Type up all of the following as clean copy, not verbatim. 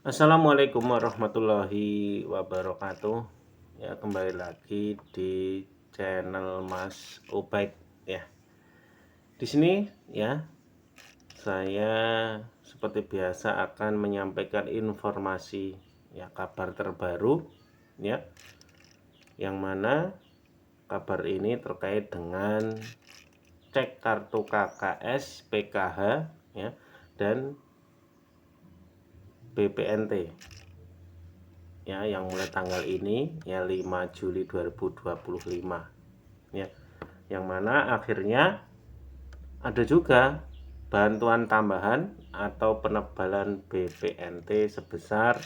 Assalamualaikum warahmatullahi wabarakatuh. Ya, kembali lagi di channel Mas Ubaid ya. Di sini ya, saya seperti biasa akan menyampaikan informasi ya, kabar terbaru ya. Yang mana kabar ini terkait dengan cek kartu KKS, PKH ya, dan BPNT ya, yang mulai tanggal ini ya 5 Juli 2025 ya, yang mana akhirnya ada juga bantuan tambahan atau penebalan BPNT sebesar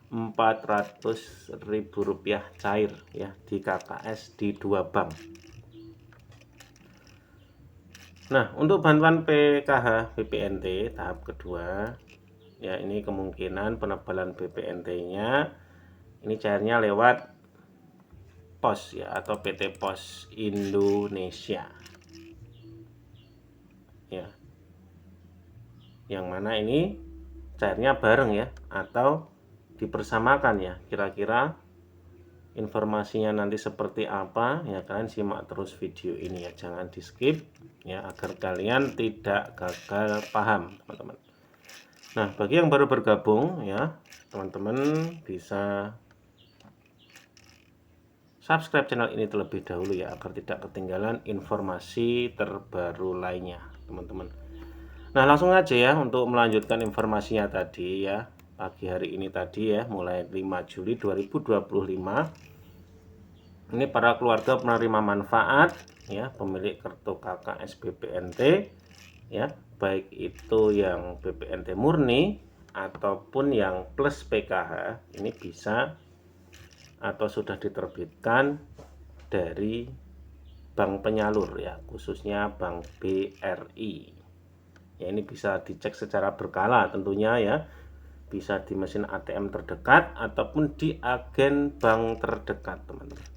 Rp400.000 cair ya di KKS di 2 bank. Nah, untuk bantuan PKH BPNT tahap kedua ya, ini kemungkinan penebalan BPNT-nya ini cairnya lewat POS ya, atau PT Pos Indonesia ya, yang mana ini cairnya bareng ya, atau dipersamakan ya. Kira-kira informasinya nanti seperti apa ya, kalian simak terus video ini ya, jangan di skip ya, agar kalian tidak gagal paham teman-teman. Nah, bagi yang baru bergabung ya, teman-teman bisa subscribe channel ini terlebih dahulu ya, agar tidak ketinggalan informasi terbaru lainnya teman-teman. Nah, langsung aja ya untuk melanjutkan informasinya tadi ya, pagi hari ini tadi ya, mulai 5 Juli 2025 ini para keluarga penerima manfaat ya, pemilik kartu KKS BPNT ya, baik itu yang BPNT murni ataupun yang plus PKH, ini bisa atau sudah diterbitkan dari bank penyalur ya, khususnya Bank BRI ya. Ini bisa dicek secara berkala tentunya ya, bisa di mesin ATM terdekat ataupun di agen bank terdekat teman-teman.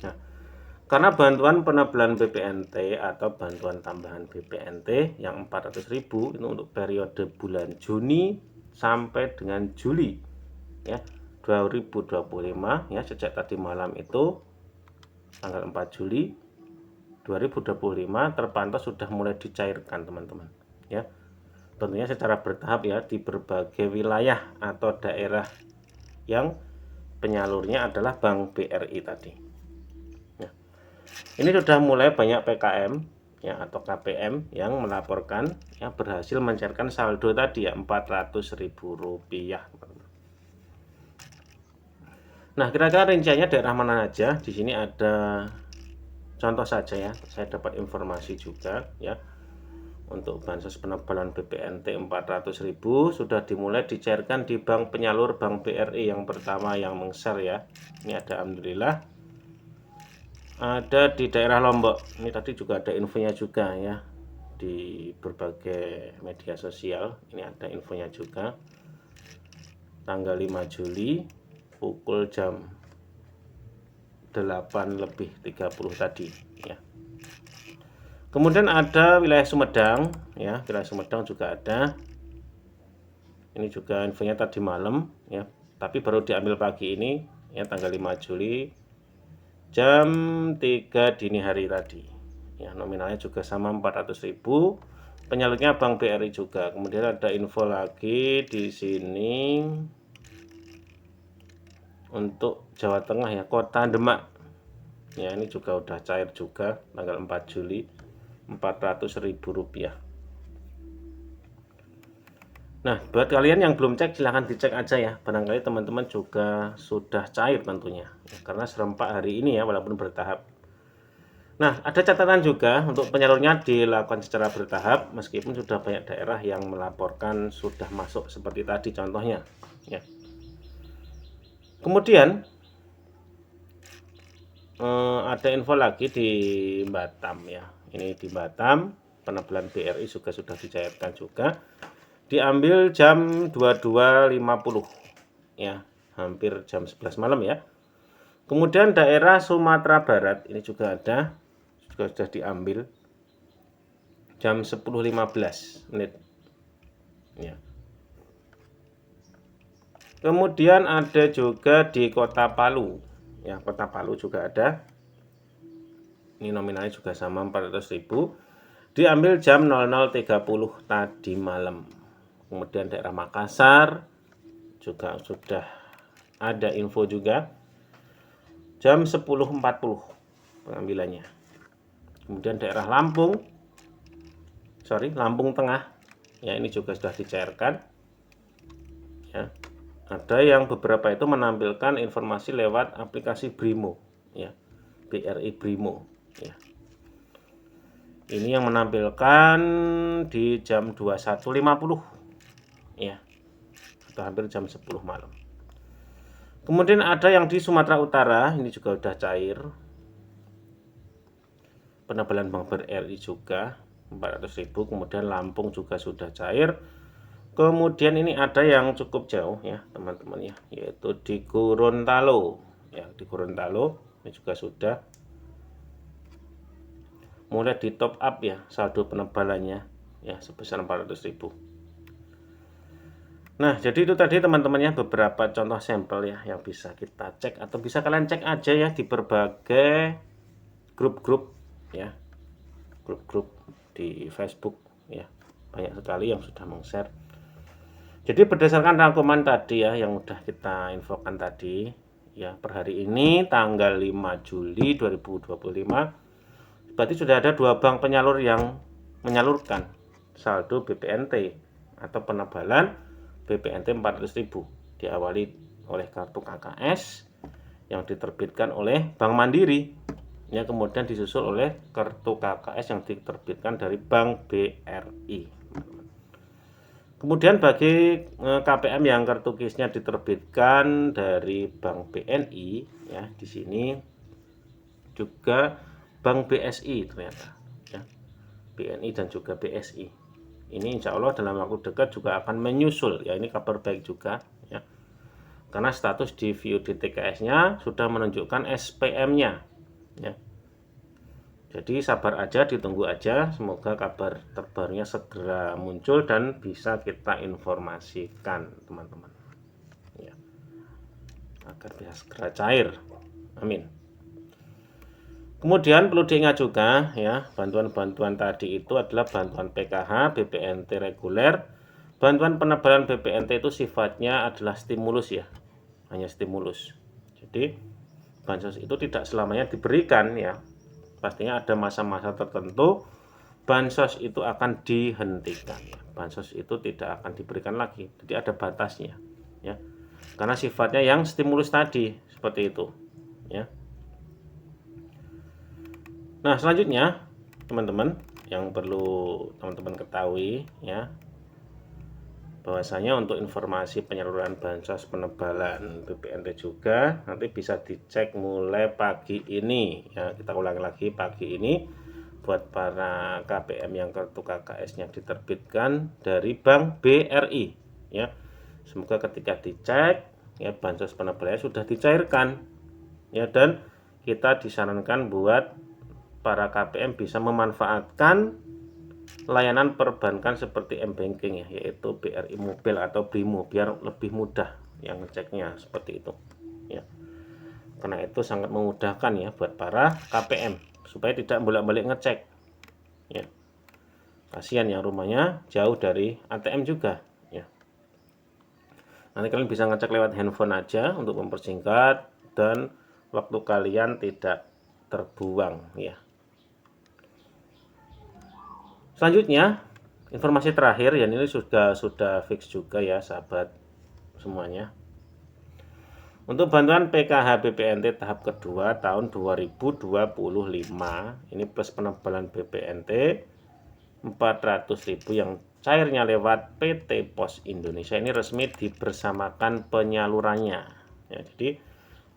Nah, karena bantuan penebalan BPNT atau bantuan tambahan BPNT yang 400.000 itu untuk periode bulan Juni sampai dengan Juli ya 2025 ya, sejak tadi malam itu tanggal 4 Juli 2025 terpantau sudah mulai dicairkan teman-teman ya, tentunya secara bertahap ya, di berbagai wilayah atau daerah yang penyalurnya adalah Bank BRI tadi ya. Ini sudah mulai banyak PKM ya atau KPM yang melaporkan ya berhasil mencairkan saldo tadi ya Rp400.000. Nah, kira-kira rinciannya daerah mana aja? Di sini ada contoh saja ya, saya dapat informasi juga ya. Untuk bansos penebalan BPNT 400.000 sudah dimulai dicairkan di bank penyalur Bank BRI yang pertama yang Mengsar ya. Ini ada, alhamdulillah. Ada di daerah Lombok. Ini tadi juga ada infonya juga ya di berbagai media sosial. Ini ada infonya juga. Tanggal 5 Juli pukul jam 8:30 tadi ya. Kemudian ada wilayah Sumedang ya, wilayah Sumedang juga ada. Ini juga infonya tadi malam ya, tapi baru diambil pagi ini ya, tanggal 5 Juli jam 3 dini hari tadi ya. Nominalnya juga sama 400.000. Penyalurnya Bank BRI juga. Kemudian ada info lagi di sini untuk Jawa Tengah ya, Kota Demak ya, ini juga udah cair juga tanggal 4 Juli Rp400.000. Nah, buat kalian yang belum cek silahkan dicek aja ya, barangkali teman-teman juga sudah cair tentunya ya, karena serempak hari ini ya, walaupun bertahap. Nah, ada catatan juga untuk penyalurnya dilakukan secara bertahap meskipun sudah banyak daerah yang melaporkan sudah masuk seperti tadi contohnya ya. Kemudian ada info lagi di Batam ya. Ini di Batam penebalan BRI juga sudah dicairkan juga. Diambil jam 22.50 ya, hampir jam 11 malam ya. Kemudian daerah Sumatera Barat ini juga ada, juga sudah diambil jam 10.15 menit ya. Kemudian ada juga di Kota Palu. Ya, Kota Palu juga ada. Ini nominalnya juga sama 400.000. Diambil jam 00.30 tadi malam. Kemudian daerah Makassar juga sudah ada info juga. Jam 10.40 pengambilannya. Kemudian daerah Lampung Tengah. Ya, ini juga sudah dicairkan. Ya. Ada yang beberapa itu menampilkan informasi lewat aplikasi Brimo, ya, BRI Brimo, ya. Ini yang menampilkan di jam 21.50, ya, atau hampir jam 10 malam. Kemudian ada yang di Sumatera Utara, ini juga sudah cair. Penebalan Bank BRI juga 400.000. Kemudian Lampung juga sudah cair. Kemudian ini ada yang cukup jauh ya teman-teman ya, yaitu di Gorontalo. Ya, di Gorontalo ini juga sudah mulai di top up ya saldo penebalannya ya sebesar 400.000. Nah, jadi itu tadi teman-teman ya beberapa contoh sampel ya yang bisa kita cek atau bisa kalian cek aja ya di berbagai grup-grup ya. Grup-grup di Facebook ya. Banyak sekali yang sudah meng-share. Jadi berdasarkan rangkuman tadi ya yang udah kita infokan tadi ya, per hari ini tanggal 5 Juli 2025 berarti sudah ada 2 bank penyalur yang menyalurkan saldo BPNT atau penebalan BPNT 400.000 diawali oleh kartu KKS yang diterbitkan oleh Bank Mandiri ya, kemudian disusul oleh kartu KKS yang diterbitkan dari Bank BRI. Kemudian bagi KPM yang kartu KIS-nya diterbitkan dari Bank BNI ya, di sini juga Bank BSI ternyata ya. BNI dan juga BSI. Ini insya Allah dalam waktu dekat juga akan menyusul ya, ini kabar baik juga ya. Karena status di view DTKS-nya sudah menunjukkan SPM-nya ya. Jadi sabar aja, ditunggu aja, semoga kabar terbarunya segera muncul dan bisa kita informasikan teman-teman ya, agar bisa segera cair, amin. Kemudian perlu diingat juga ya, bantuan-bantuan tadi itu adalah bantuan PKH, BPNT reguler. Bantuan penebalan BPNT itu sifatnya adalah stimulus ya, hanya stimulus. Jadi bansos itu tidak selamanya diberikan ya, pastinya ada masa-masa tertentu bansos itu akan dihentikan ya. Bansos itu tidak akan diberikan lagi, jadi ada batasnya ya, karena sifatnya yang stimulus tadi seperti itu ya. Nah, selanjutnya teman-teman yang perlu teman-teman ketahui ya, bahwasanya untuk informasi penyaluran bansos penebalan BPNT juga nanti bisa dicek mulai pagi ini ya. Kita ulangi lagi, pagi ini buat para KPM yang kartu KKS-nya diterbitkan dari Bank BRI ya. Semoga ketika dicek ya bansos penebalannya sudah dicairkan ya, dan kita disarankan buat para KPM bisa memanfaatkan layanan perbankan seperti M-Banking ya, yaitu BRI Mobile atau Brimo, biar lebih mudah yang ngeceknya seperti itu ya. Karena itu sangat memudahkan ya buat para KPM supaya tidak bolak-balik ngecek ya. Kasihan yang rumahnya jauh dari ATM juga ya. Nanti kalian bisa ngecek lewat handphone aja untuk mempersingkat dan waktu kalian tidak terbuang ya. Selanjutnya informasi terakhir ya, ini sudah fix juga ya sahabat semuanya. Untuk bantuan PKH BPNT tahap kedua tahun 2025 ini plus penebalan BPNT 400.000 yang cairnya lewat PT Pos Indonesia ini resmi dibersamakan penyalurannya ya. Jadi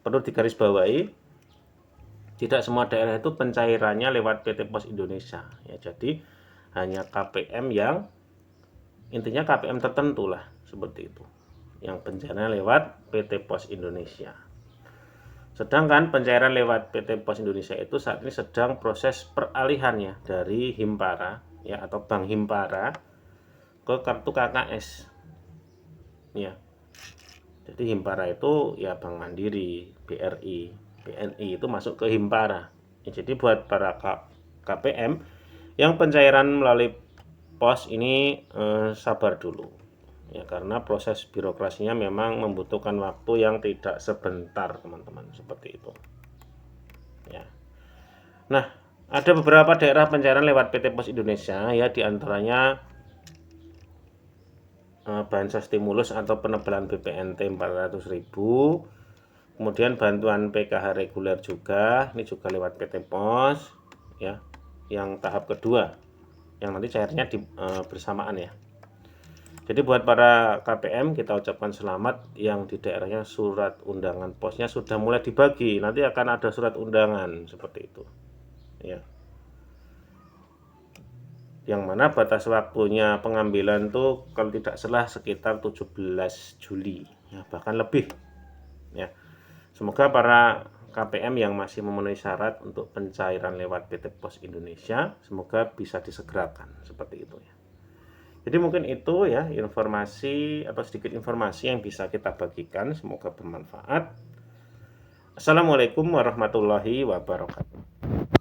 perlu digarisbawahi, tidak semua daerah itu pencairannya lewat PT Pos Indonesia ya. Jadi hanya KPM yang intinya KPM tertentu lah seperti itu yang pencairan lewat PT Pos Indonesia. Sedangkan pencairan lewat PT Pos Indonesia itu saat ini sedang proses peralihannya dari Himpara ya atau Bank Himpara ke kartu KKS ya. Jadi Himpara itu ya Bank Mandiri, BRI, BNI itu masuk ke Himpara. Ya, jadi buat para KPM yang pencairan melalui pos ini sabar dulu. Ya, karena proses birokrasinya memang membutuhkan waktu yang tidak sebentar, teman-teman, seperti itu. Ya. Nah, ada beberapa daerah pencairan lewat PT Pos Indonesia ya, diantaranya bansos stimulus atau penebalan BPNT 400.000, kemudian bantuan PKH reguler juga, ini juga lewat PT Pos ya, yang tahap kedua, yang nanti cairnya bersamaan ya. Jadi buat para KPM kita ucapkan selamat yang di daerahnya surat undangan posnya sudah mulai dibagi, nanti akan ada surat undangan seperti itu ya, yang mana batas waktunya pengambilan tuh kalau tidak salah sekitar 17 Juli ya, bahkan lebih ya. Semoga para KPM yang masih memenuhi syarat untuk pencairan lewat PT Pos Indonesia semoga bisa disegerakan seperti itu ya. Jadi mungkin itu ya informasi atau sedikit informasi yang bisa kita bagikan, semoga bermanfaat. Assalamualaikum warahmatullahi wabarakatuh.